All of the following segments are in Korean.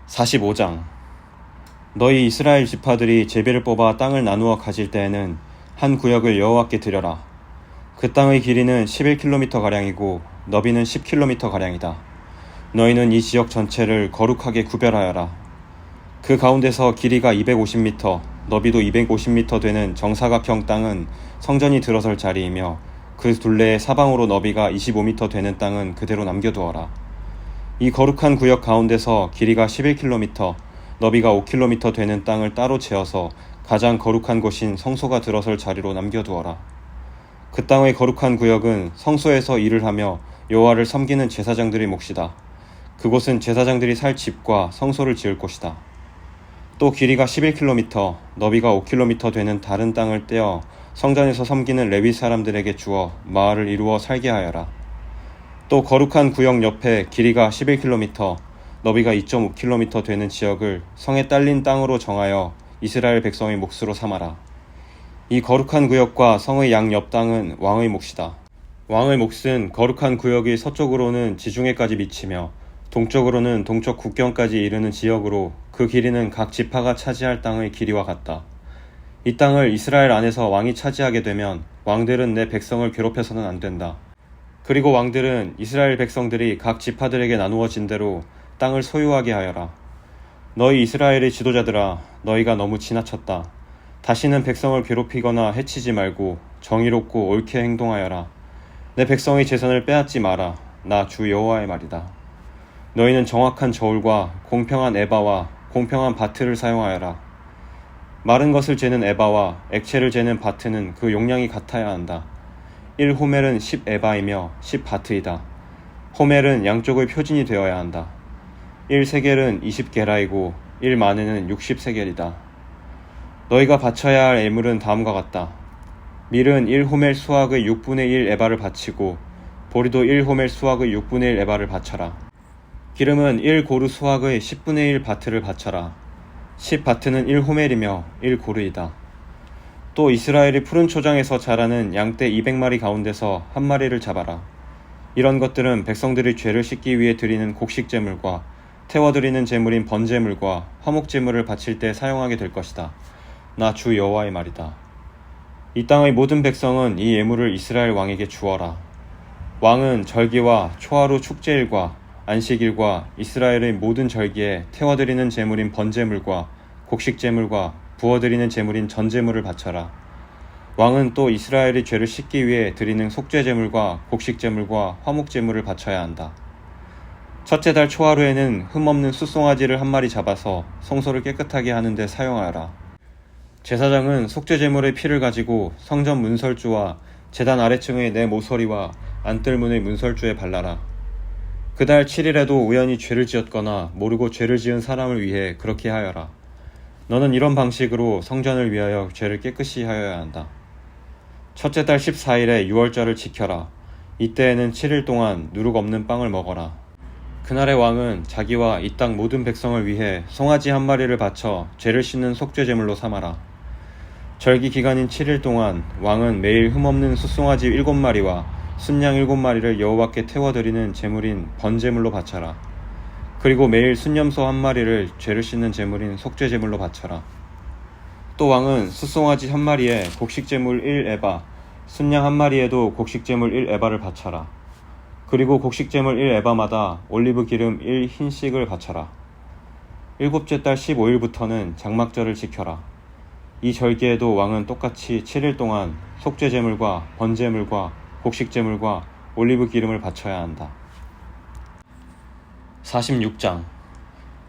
45장. 너희 이스라엘 지파들이 제비를 뽑아 땅을 나누어 가질 때에는 한 구역을 여호와께 드려라. 그 땅의 길이는 11km가량이고 너비는 10km가량이다. 너희는 이 지역 전체를 거룩하게 구별하여라. 그 가운데서 길이가 250m, 너비도 250m 되는 정사각형 땅은 성전이 들어설 자리이며 그 둘레의 사방으로 너비가 25m 되는 땅은 그대로 남겨두어라. 이 거룩한 구역 가운데서 길이가 11km, 너비가 5km 되는 땅을 따로 재어서 가장 거룩한 곳인 성소가 들어설 자리로 남겨두어라. 그 땅의 거룩한 구역은 성소에서 일을 하며 여호와를 섬기는 제사장들의 몫이다. 그곳은 제사장들이 살 집과 성소를 지을 곳이다. 또 길이가 11km, 너비가 5km 되는 다른 땅을 떼어 성전에서 섬기는 레위 사람들에게 주어 마을을 이루어 살게 하여라. 또 거룩한 구역 옆에 길이가 11km, 너비가 2.5km 되는 지역을 성에 딸린 땅으로 정하여 이스라엘 백성의 몫으로 삼아라. 이 거룩한 구역과 성의 양옆 땅은 왕의 몫이다. 왕의 몫은 거룩한 구역이 서쪽으로는 지중해까지 미치며 동쪽으로는 동쪽 국경까지 이르는 지역으로 그 길이는 각 지파가 차지할 땅의 길이와 같다. 이 땅을 이스라엘 안에서 왕이 차지하게 되면 왕들은 내 백성을 괴롭혀서는 안 된다. 그리고 왕들은 이스라엘 백성들이 각 지파들에게 나누어진 대로 땅을 소유하게 하여라. 너희 이스라엘의 지도자들아, 너희가 너무 지나쳤다. 다시는 백성을 괴롭히거나 해치지 말고 정의롭고 옳게 행동하여라. 내 백성의 재산을 빼앗지 마라. 나 주 여호와의 말이다. 너희는 정확한 저울과 공평한 에바와 공평한 바트를 사용하여라. 마른 것을 재는 에바와 액체를 재는 바트는 그 용량이 같아야 한다. 1호멜은 10에바이며 10바트이다. 호멜은 양쪽의 표준이 되어야 한다. 1세겔은 20게라이고 1마네는 60세겔이다. 너희가 바쳐야 할 예물은 다음과 같다. 밀은 1호멜 수확의 6분의 1 에바를 바치고 보리도 1호멜 수확의 6분의 1 에바를 바쳐라. 기름은 1고루 수확의 10분의 1 바트를 바쳐라. 10바트는 1호멜이며 1고루이다. 또 이스라엘이 푸른 초장에서 자라는 양떼 200마리 가운데서 한 마리를 잡아라. 이런 것들은 백성들이 죄를 씻기 위해 드리는 곡식제물과 태워드리는 제물인 번제물과 화목제물을 바칠 때 사용하게 될 것이다. 나 주 여호와의 말이다. 이 땅의 모든 백성은 이 예물을 이스라엘 왕에게 주어라. 왕은 절기와 초하루 축제일과 안식일과 이스라엘의 모든 절기에 태워드리는 제물인 번제물과 곡식제물과 부어드리는 제물인 전제물을 바쳐라. 왕은 또 이스라엘이 죄를 씻기 위해 드리는 속죄제물과 곡식제물과 화목제물을 바쳐야 한다. 첫째 달 초하루에는 흠없는 숫송아지를 한 마리 잡아서 성소를 깨끗하게 하는 데 사용하여라. 제사장은 속죄제물의 피를 가지고 성전 문설주와 제단 아래층의 내 모서리와 안뜰문의 문설주에 발라라. 그 달 7일에도 우연히 죄를 지었거나 모르고 죄를 지은 사람을 위해 그렇게 하여라. 너는 이런 방식으로 성전을 위하여 죄를 깨끗이 하여야 한다. 첫째 달 14일에 유월절을 지켜라. 이때에는 7일 동안 누룩 없는 빵을 먹어라. 그날의 왕은 자기와 이 땅 모든 백성을 위해 송아지 한 마리를 바쳐 죄를 씻는 속죄제물로 삼아라. 절기 기간인 7일 동안 왕은 매일 흠없는 숫송아지 7마리와 순양 7마리를 여호와께 태워드리는 제물인 번제물로 바쳐라. 그리고 매일 순염소 한 마리를 죄를 씻는 제물인 속죄제물로 바쳐라. 또 왕은 숫송아지 한 마리에 곡식제물 1에바, 순양 한 마리에도 곡식제물 1에바를 바쳐라. 그리고 곡식제물 1에바마다 올리브 기름 1흰씩을 바쳐라. 일곱째 달 15일부터는 장막절을 지켜라. 이 절기에도 왕은 똑같이 7일 동안 속죄제물과 번제물과 곡식제물과 올리브 기름을 바쳐야 한다. 46장.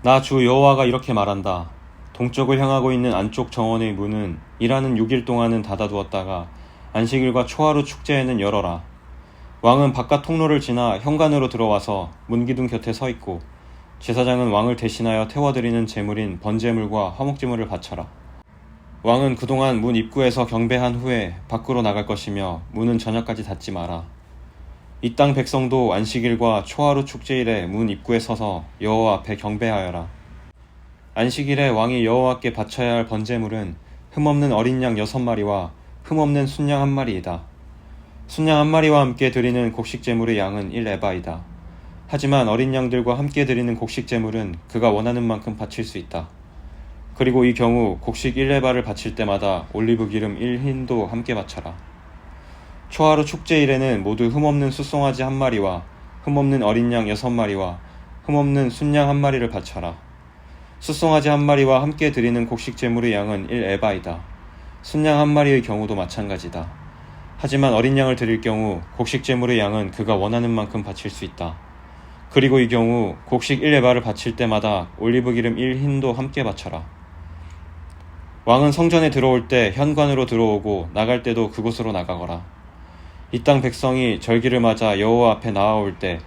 나 주 여호와가 이렇게 말한다. 동쪽을 향하고 있는 안쪽 정원의 문은 일하는 6일 동안은 닫아두었다가 안식일과 초하루 축제에는 열어라. 왕은 바깥 통로를 지나 현관으로 들어와서 문기둥 곁에 서 있고 제사장은 왕을 대신하여 태워드리는 제물인 번제물과 화목제물을 바쳐라. 왕은 그동안 문 입구에서 경배한 후에 밖으로 나갈 것이며 문은 저녁까지 닫지 마라. 이 땅 백성도 안식일과 초하루 축제일에 문 입구에 서서 여호와 앞에 경배하여라. 안식일에 왕이 여호와께 바쳐야 할 번제물은 흠없는 어린 양 6마리와 흠없는 순양 한 마리이다. 순양 한 마리와 함께 드리는 곡식제물의 양은 1에바이다. 하지만 어린 양들과 함께 드리는 곡식 제물은 그가 원하는 만큼 바칠 수 있다. 그리고 이 경우 곡식 1에바를 바칠 때마다 올리브 기름 1흰도 함께 바쳐라. 초하루 축제일에는 모두 흠없는 숫송아지 1마리와 흠없는 어린 양 6마리와 흠없는 순양 1마리를 바쳐라. 숫송아지 1마리와 함께 드리는 곡식 제물의 양은 1에바이다. 순양 1마리의 경우도 마찬가지다. 하지만 어린 양을 드릴 경우 곡식 제물의 양은 그가 원하는 만큼 바칠 수 있다. 그리고 이 경우 곡식 1에바를 바칠 때마다 올리브 기름 1흰도 함께 바쳐라. 왕은 성전에 들어올 때 현관으로 들어오고 나갈 때도 그곳으로 나가거라. 이 땅 백성이 절기를 맞아 여호와 앞에 나아올 때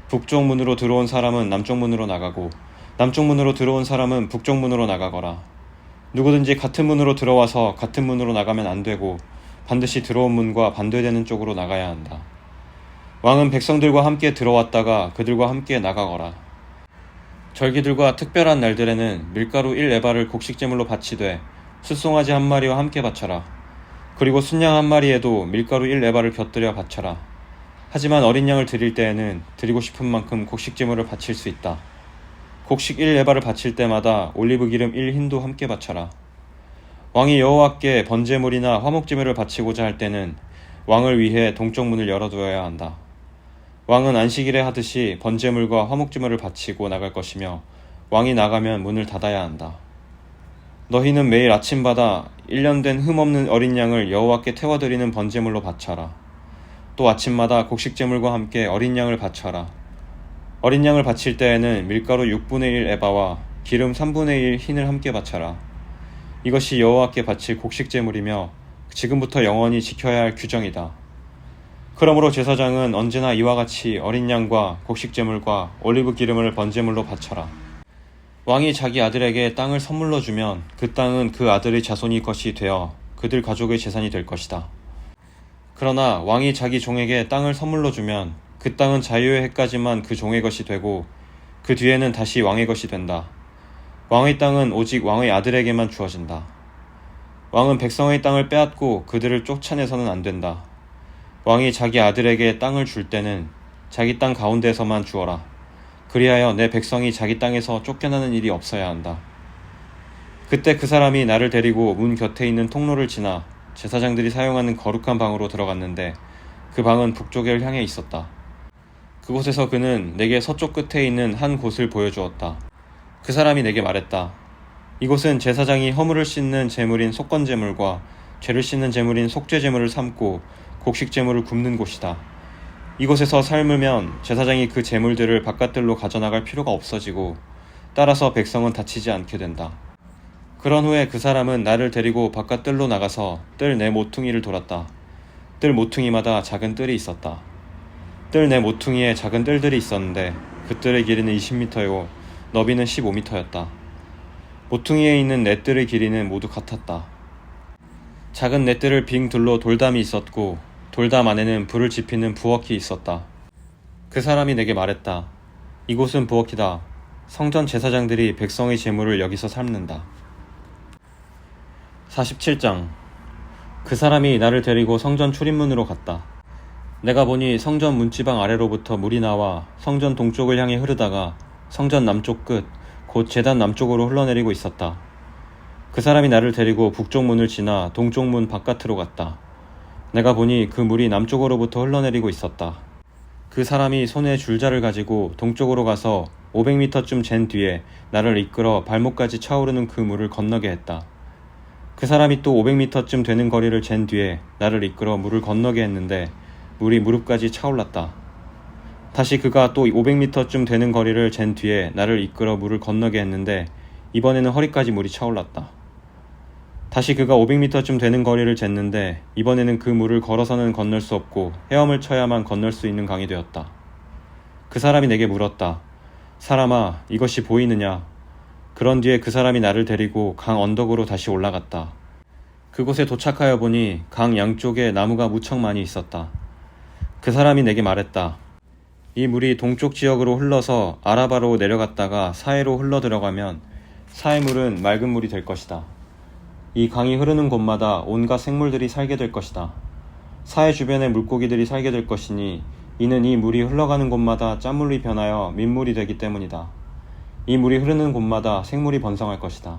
북쪽 문으로 들어온 사람은 남쪽 문으로 나가고 남쪽 문으로 들어온 사람은 북쪽 문으로 나가거라. 누구든지 같은 문으로 들어와서 같은 문으로 나가면 안 되고 반드시 들어온 문과 반대되는 쪽으로 나가야 한다. 왕은 백성들과 함께 들어왔다가 그들과 함께 나가거라. 절기들과 특별한 날들에는 밀가루 1에바를 곡식제물로 바치되 숫송아지 1마리와 함께 바쳐라. 그리고 순양 1마리에도 밀가루 1에바를 곁들여 바쳐라. 하지만 어린 양을 드릴 때에는 드리고 싶은 만큼 곡식제물을 바칠 수 있다. 곡식 1에바를 바칠 때마다 올리브 기름 1흰도 함께 바쳐라. 왕이 여호와께 번제물이나 화목제물을 바치고자 할 때는 왕을 위해 동쪽 문을 열어두어야 한다. 왕은 안식일에 하듯이 번제물과 화목제물을 바치고 나갈 것이며 왕이 나가면 문을 닫아야 한다. 너희는 매일 아침마다 1년 된 흠없는 어린 양을 여호와께 태워드리는 번제물로 바쳐라. 또 아침마다 곡식제물과 함께 어린 양을 바쳐라. 어린 양을 바칠 때에는 밀가루 6분의 1 에바와 기름 3분의 1 흰을 함께 바쳐라. 이것이 여호와께 바칠 곡식제물이며 지금부터 영원히 지켜야 할 규정이다. 그러므로 제사장은 언제나 이와 같이 어린 양과 곡식제물과 올리브 기름을 번제물로 바쳐라. 왕이 자기 아들에게 땅을 선물로 주면 그 땅은 그 아들의 자손이 것이 되어 그들 가족의 재산이 될 것이다. 그러나 왕이 자기 종에게 땅을 선물로 주면 그 땅은 자유의 해까지만 그 종의 것이 되고 그 뒤에는 다시 왕의 것이 된다. 왕의 땅은 오직 왕의 아들에게만 주어진다. 왕은 백성의 땅을 빼앗고 그들을 쫓아내서는 안 된다. 왕이 자기 아들에게 땅을 줄 때는 자기 땅 가운데서만 주어라. 그리하여 내 백성이 자기 땅에서 쫓겨나는 일이 없어야 한다. 그때 그 사람이 나를 데리고 문 곁에 있는 통로를 지나 제사장들이 사용하는 거룩한 방으로 들어갔는데 그 방은 북쪽을 향해 있었다. 그곳에서 그는 내게 서쪽 끝에 있는 한 곳을 보여주었다. 그 사람이 내게 말했다. 이곳은 제사장이 허물을 씻는 제물인 속건제물과 죄를 씻는 제물인 속죄제물을 삶고 곡식제물을 굽는 곳이다. 이곳에서 삶으면 제사장이 그 제물들을 바깥들로 가져나갈 필요가 없어지고 따라서 백성은 다치지 않게 된다. 그런 후에 그 사람은 나를 데리고 바깥들로 나가서 뜰 네 모퉁이를 돌았다. 뜰 모퉁이마다 작은 뜰이 있었다. 뜰 네 모퉁이에 작은 뜰들이 있었는데 그 뜰의 길이는 20m요 너비는 15m였다. 모퉁이에 있는 네 뜰의 길이는 모두 같았다. 작은 네 뜰을 빙 둘러 돌담이 있었고 돌담 안에는 불을 지피는 부엌이 있었다. 그 사람이 내게 말했다. 이곳은 부엌이다. 성전 제사장들이 백성의 제물을 여기서 삶는다. 47장. 그 사람이 나를 데리고 성전 출입문으로 갔다. 내가 보니 성전 문지방 아래로부터 물이 나와 성전 동쪽을 향해 흐르다가 성전 남쪽 끝, 곧 제단 남쪽으로 흘러내리고 있었다. 그 사람이 나를 데리고 북쪽 문을 지나 동쪽 문 바깥으로 갔다. 내가 보니 그 물이 남쪽으로부터 흘러내리고 있었다. 그 사람이 손에 줄자를 가지고 동쪽으로 가서 500m쯤 잰 뒤에 나를 이끌어 발목까지 차오르는 그 물을 건너게 했다. 그 사람이 또 500m쯤 되는 거리를 잰 뒤에 나를 이끌어 물을 건너게 했는데 물이 무릎까지 차올랐다. 다시 그가 또 500m쯤 되는 거리를 잰 뒤에 나를 이끌어 물을 건너게 했는데 이번에는 허리까지 물이 차올랐다. 다시 그가 500m쯤 되는 거리를 쟀는데 이번에는 그 물을 걸어서는 건널 수 없고 헤엄을 쳐야만 건널 수 있는 강이 되었다. 그 사람이 내게 물었다. 사람아, 이것이 보이느냐? 그런 뒤에 그 사람이 나를 데리고 강 언덕으로 다시 올라갔다. 그곳에 도착하여 보니 강 양쪽에 나무가 무척 많이 있었다. 그 사람이 내게 말했다. 이 물이 동쪽 지역으로 흘러서 아라바로 내려갔다가 사해로 흘러 들어가면 사해 물은 맑은 물이 될 것이다. 이 강이 흐르는 곳마다 온갖 생물들이 살게 될 것이다. 사해 주변에 물고기들이 살게 될 것이니 이는 이 물이 흘러가는 곳마다 짠물이 변하여 민물이 되기 때문이다. 이 물이 흐르는 곳마다 생물이 번성할 것이다.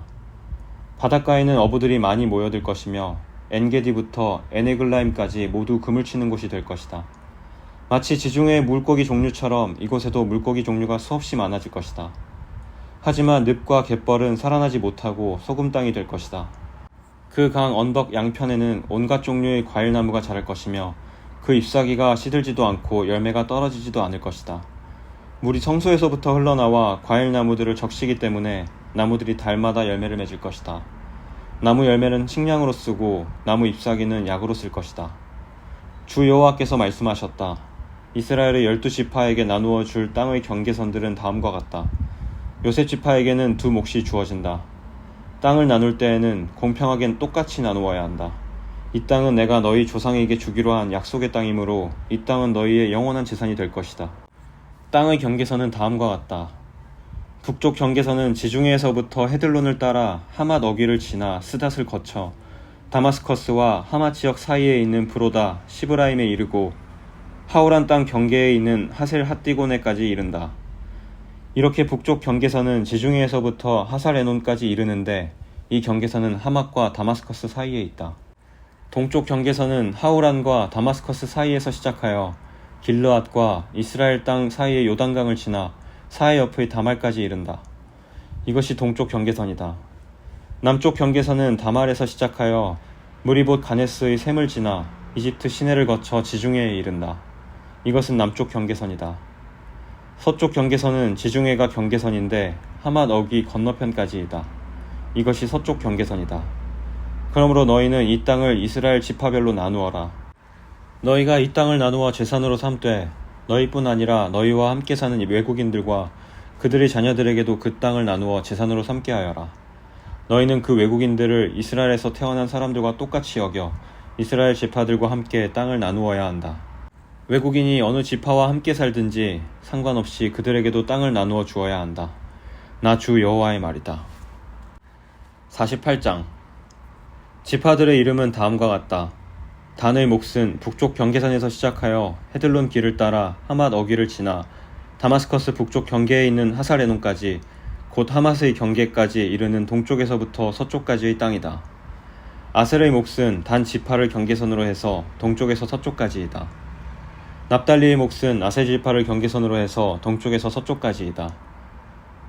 바닷가에는 어부들이 많이 모여들 것이며 엔게디부터 에네글라임까지 모두 그물 치는 곳이 될 것이다. 마치 지중해의 물고기 종류처럼 이곳에도 물고기 종류가 수없이 많아질 것이다. 하지만 늪과 갯벌은 살아나지 못하고 소금 땅이 될 것이다. 그 강 언덕 양편에는 온갖 종류의 과일나무가 자랄 것이며 그 잎사귀가 시들지도 않고 열매가 떨어지지도 않을 것이다. 물이 성소에서부터 흘러나와 과일나무들을 적시기 때문에 나무들이 달마다 열매를 맺을 것이다. 나무 열매는 식량으로 쓰고 나무 잎사귀는 약으로 쓸 것이다. 주 여호와께서 말씀하셨다. 이스라엘의 12지파에게 나누어 줄 땅의 경계선들은 다음과 같다. 요셉 지파에게는 2몫이 주어진다. 땅을 나눌 때에는 공평하게 똑같이 나누어야 한다. 이 땅은 내가 너희 조상에게 주기로 한 약속의 땅이므로 이 땅은 너희의 영원한 재산이 될 것이다. 땅의 경계선은 다음과 같다. 북쪽 경계선은 지중해에서부터 헤들론을 따라 하맛 어귀를 지나 스닷을 거쳐 다마스커스와 하맛 지역 사이에 있는 브로다 시브라임에 이르고 하우란 땅 경계에 있는 하셀 핫디고네까지 이른다. 이렇게 북쪽 경계선은 지중해에서부터 하살에논까지 이르는데 이 경계선은 하맛과 다마스커스 사이에 있다. 동쪽 경계선은 하우란과 다마스커스 사이에서 시작하여 길르앗과 이스라엘 땅 사이의 요단강을 지나 사해 옆의 다말까지 이른다. 이것이 동쪽 경계선이다. 남쪽 경계선은 다말에서 시작하여 무리봇 가네스의 샘을 지나 이집트 시내를 거쳐 지중해에 이른다. 이것은 남쪽 경계선이다. 서쪽 경계선은 지중해가 경계선인데 하맛 어귀 건너편까지이다. 이것이 서쪽 경계선이다. 그러므로 너희는 이 땅을 이스라엘 지파별로 나누어라. 너희가 이 땅을 나누어 재산으로 삼되 너희뿐 아니라 너희와 함께 사는 외국인들과 그들의 자녀들에게도 그 땅을 나누어 재산으로 삼게 하여라. 너희는 그 외국인들을 이스라엘에서 태어난 사람들과 똑같이 여겨 이스라엘 지파들과 함께 땅을 나누어야 한다. 외국인이 어느 지파와 함께 살든지 상관없이 그들에게도 땅을 나누어 주어야 한다. 나 주 여호와의 말이다. 48장 지파들의 이름은 다음과 같다. 단의 몫은 북쪽 경계선에서 시작하여 헤들론 길을 따라 하맛 어귀를 지나 다마스커스 북쪽 경계에 있는 하살에논까지 곧 하맛의 경계까지 이르는 동쪽에서부터 서쪽까지의 땅이다. 아셀의 몫은 단 지파를 경계선으로 해서 동쪽에서 서쪽까지이다. 납달리의 몫은 아셀 지파를 경계선으로 해서 동쪽에서 서쪽까지이다.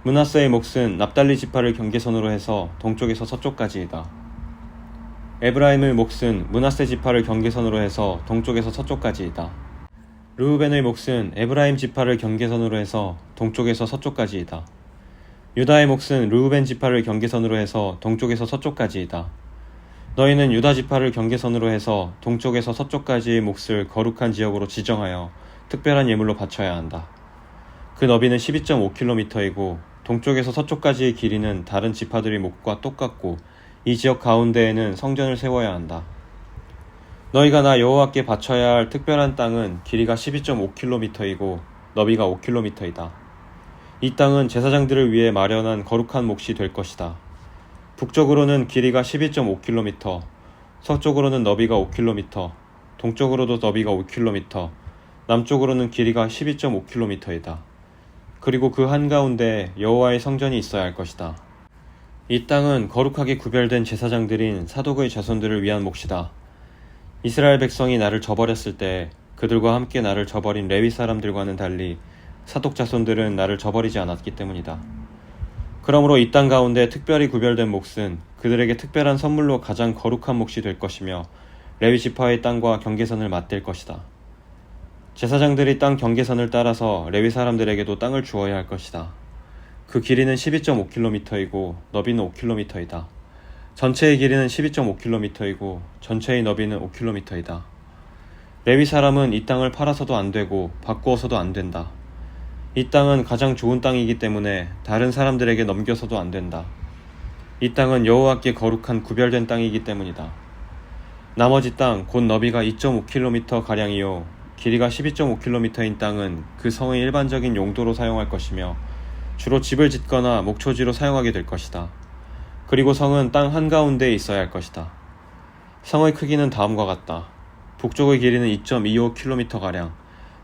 므낫세의 몫은 납달리 지파를 경계선으로 해서 동쪽에서 서쪽까지이다. 에브라임의 몫은 므낫세 지파를 경계선으로 해서 동쪽에서 서쪽까지이다. 르우벤의 몫은 에브라임 지파를 경계선으로 해서 동쪽에서 서쪽까지이다. 유다의 몫은 르우벤 지파를 경계선으로 해서 동쪽에서 서쪽까지이다. 너희는 유다 지파를 경계선으로 해서 동쪽에서 서쪽까지의 몫을 거룩한 지역으로 지정하여 특별한 예물로 바쳐야 한다. 그 너비는 12.5km이고 동쪽에서 서쪽까지의 길이는 다른 지파들의 몫과 똑같고 이 지역 가운데에는 성전을 세워야 한다. 너희가 나 여호와께 바쳐야 할 특별한 땅은 길이가 12.5km이고 너비가 5km이다. 이 땅은 제사장들을 위해 마련한 거룩한 몫이 될 것이다. 북쪽으로는 길이가 12.5km, 서쪽으로는 너비가 5km, 동쪽으로도 너비가 5km, 남쪽으로는 길이가 12.5km이다. 그리고 그 한가운데에 여호와의 성전이 있어야 할 것이다. 이 땅은 거룩하게 구별된 제사장들인 사독의 자손들을 위한 몫이다. 이스라엘 백성이 나를 저버렸을 때 그들과 함께 나를 저버린 레위 사람들과는 달리 사독 자손들은 나를 저버리지 않았기 때문이다. 그러므로 이 땅 가운데 특별히 구별된 몫은 그들에게 특별한 선물로 가장 거룩한 몫이 될 것이며 레위 지파의 땅과 경계선을 맞댈 것이다. 제사장들이 땅 경계선을 따라서 레위 사람들에게도 땅을 주어야 할 것이다. 그 길이는 12.5km이고 너비는 5km이다. 전체의 길이는 12.5km이고 전체의 너비는 5km이다. 레위 사람은 이 땅을 팔아서도 안 되고 바꾸어서도 안 된다. 이 땅은 가장 좋은 땅이기 때문에 다른 사람들에게 넘겨서도 안 된다. 이 땅은 여호와께 거룩한 구별된 땅이기 때문이다. 나머지 땅 곧 너비가 2.5km가량이요 길이가 12.5km인 땅은 그 성의 일반적인 용도로 사용할 것이며 주로 집을 짓거나 목초지로 사용하게 될 것이다. 그리고 성은 땅 한가운데에 있어야 할 것이다. 성의 크기는 다음과 같다. 북쪽의 길이는 2.25km가량,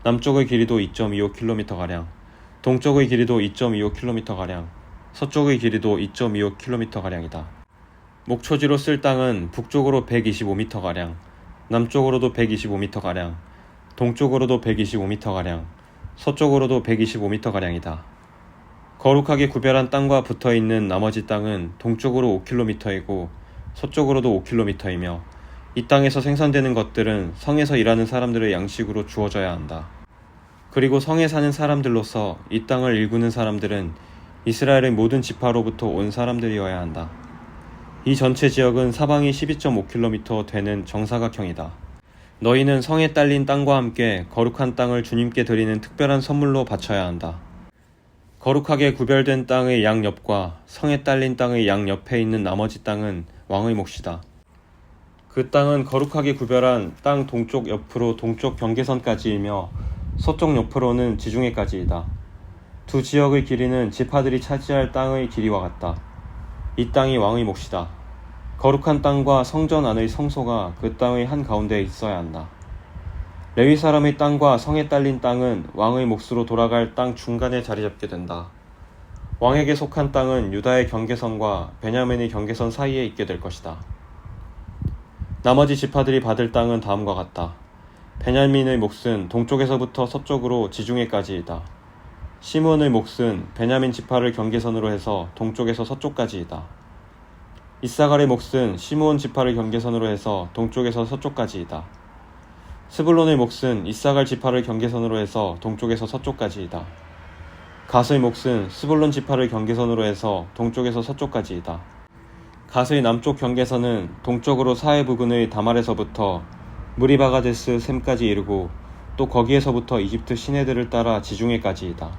남쪽의 길이도 2.25km가량, 동쪽의 길이도 2.25km가량, 서쪽의 길이도 2.25km가량이다. 목초지로 쓸 땅은 북쪽으로 125m가량, 남쪽으로도 125m가량, 동쪽으로도 125m가량, 서쪽으로도 125m가량이다. 거룩하게 구별한 땅과 붙어있는 나머지 땅은 동쪽으로 5km이고 서쪽으로도 5km이며 이 땅에서 생산되는 것들은 성에서 일하는 사람들의 양식으로 주어져야 한다. 그리고 성에 사는 사람들로서 이 땅을 일구는 사람들은 이스라엘의 모든 지파로부터 온 사람들이어야 한다. 이 전체 지역은 사방이 12.5km 되는 정사각형이다. 너희는 성에 딸린 땅과 함께 거룩한 땅을 주님께 드리는 특별한 선물로 바쳐야 한다. 거룩하게 구별된 땅의 양옆과 성에 딸린 땅의 양옆에 있는 나머지 땅은 왕의 몫이다. 그 땅은 거룩하게 구별한 땅 동쪽 옆으로 동쪽 경계선까지이며 서쪽 옆으로는 지중해까지이다. 두 지역의 길이는 지파들이 차지할 땅의 길이와 같다. 이 땅이 왕의 몫이다. 거룩한 땅과 성전 안의 성소가 그 땅의 한가운데에 있어야 한다. 레위 사람의 땅과 성에 딸린 땅은 왕의 몫으로 돌아갈 땅 중간에 자리 잡게 된다. 왕에게 속한 땅은 유다의 경계선과 베냐민의 경계선 사이에 있게 될 것이다. 나머지 지파들이 받을 땅은 다음과 같다. 베냐민의 몫은 동쪽에서부터 서쪽으로 지중해까지이다. 시므온의 몫은 베냐민 지파를 경계선으로 해서 동쪽에서 서쪽까지이다. 이사갈의 몫은 시므온 지파를 경계선으로 해서 동쪽에서 서쪽까지이다. 스불론의 몫은 이사갈 지파를 경계선으로 해서 동쪽에서 서쪽까지이다. 갓의 몫은 스불론 지파를 경계선으로 해서 동쪽에서 서쪽까지이다. 갓의 남쪽 경계선은 동쪽으로 사해 부근의 다말에서부터 무리바가데스 샘까지 이르고 또 거기에서부터 이집트 시내들을 따라 지중해까지이다.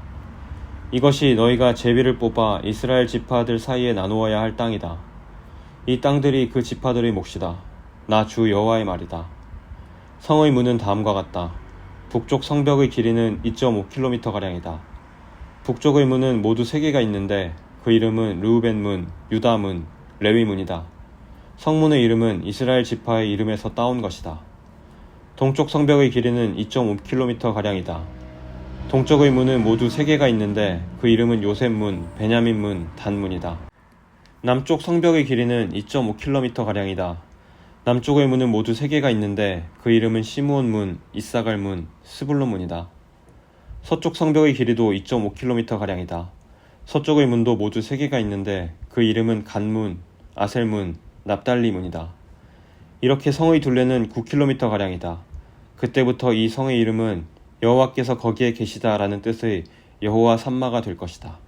이것이 너희가 제비를 뽑아 이스라엘 지파들 사이에 나누어야 할 땅이다. 이 땅들이 그 지파들의 몫이다. 나 주 여호와의 말이다. 성의 문은 다음과 같다. 북쪽 성벽의 길이는 2.5km가량이다. 북쪽의 문은 모두 3개가 있는데 그 이름은 르우벤 문, 유다 문, 레위 문이다. 성문의 이름은 이스라엘 지파의 이름에서 따온 것이다. 동쪽 성벽의 길이는 2.5km가량이다. 동쪽의 문은 모두 3개가 있는데 그 이름은 요셉 문, 베냐민 문, 단 문이다. 남쪽 성벽의 길이는 2.5km가량이다. 남쪽의 문은 모두 3개가 있는데 그 이름은 시므온 문, 이사갈 문, 스불론 문이다. 서쪽 성벽의 길이도 2.5km가량이다. 서쪽의 문도 모두 3개가 있는데 그 이름은 갓문, 아셀문, 납달리 문이다. 이렇게 성의 둘레는 9km가량이다. 그때부터 이 성의 이름은 여호와께서 거기에 계시다라는 뜻의 여호와 삼마가 될 것이다.